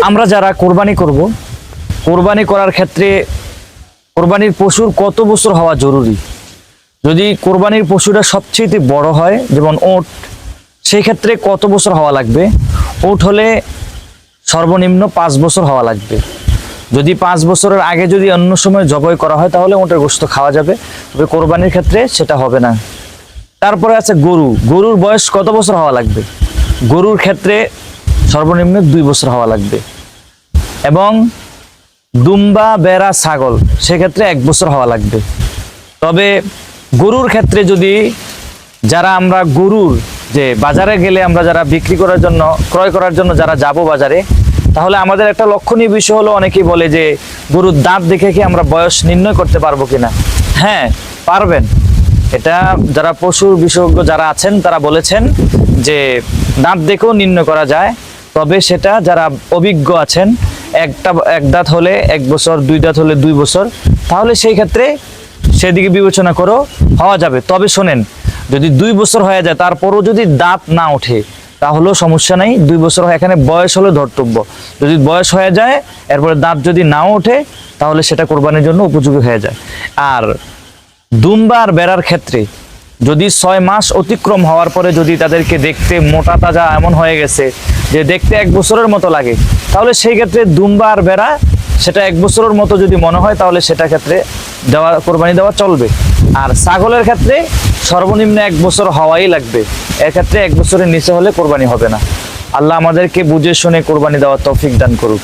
আমরা যারা কোরবানি করব, কোরবানি করার ক্ষেত্রে কোরবানির পশুর কত বছর হওয়া জরুরি? যদি কোরবানির পশুটা সবচেয়ে বড় হয়, যেমন ওট, সেই ক্ষেত্রে কত বছর হওয়া লাগবে? ওট হলে সর্বনিম্ন 5 বছর হওয়া লাগবে। যদি 5 বছরের আগে যদি অন্য সময় জবাই করা হয় তাহলে ওটের গোশত খাওয়া যাবে, তবে কোরবানির ক্ষেত্রে সেটা হবে না। তারপরে আছে গরু। গরুর বয়স কত বছর হওয়া লাগবে? গরুর ক্ষেত্রে সর্বনিম্ন 2 বছর হওয়া লাগবে। এবং দুম্বা, বেড়া, ছাগল সেক্ষেত্রে 1 বছর হওয়া লাগবে। তবে গরুর ক্ষেত্রে যদি আমরা গরুর যে বাজারে গেলে আমরা যারা বিক্রি করার জন্য, ক্রয় করার জন্য যারা যাব বাজারে, তাহলে আমাদের একটা লক্ষণীয় বিষয় হলো, অনেকেই বলে যে গরুর দাঁত দেখে কি আমরা বয়স নির্ণয় করতে পারবো কিনা? হ্যাঁ, পারবেন। এটা যারা পশুর বিশেষজ্ঞ যারা আছেন তারা বলেছেন যে দাঁত দেখেও নির্ণয় করা যায়। তবে সেটা যারা অভিজ্ঞ আছেন, এক দাঁত হলে 1 বছর, 2 দাঁত হলে 2 বছর, তাহলে সেই ক্ষেত্রে সেদিকে বিবেচনা করেও হওয়া যাবে। তবে শোনেন, যদি 2 বছর হয়ে যায় তারপরও যদি দাঁত না ওঠে তাহলেও সমস্যা নেই। 2 বছর এখানে বয়স হলে ধর্তব্য। যদি বয়স হয়ে যায় এরপরে দাঁত যদি নাও ওঠে তাহলে সেটা কোরবানির জন্য উপযোগী হয়ে যায়। আর দুম্বা আর বেড়ার ক্ষেত্রে যদি 6 মাস অতিক্রম হওয়ার পরে যদি তাদেরকে দেখতে মোটা তাজা এমন হয়ে গেছে যে দেখতে 1 বছরের মতো লাগে, তাহলে সেই ক্ষেত্রে দুম্বা আর বেড়া সেটা 1 বছরের মতো যদি মনে হয় তাহলে সেটা ক্ষেত্রে কোরবানি দেওয়া চলবে। আর ছাগলের ক্ষেত্রে সর্বনিম্ন 1 বছর হওয়াই লাগবে। এর ক্ষেত্রে 1 বছরের নিচে হলে কোরবানি হবে না। আল্লাহ আমাদেরকে বুঝে শুনে কোরবানি দেওয়ার তৌফিক দান করুক।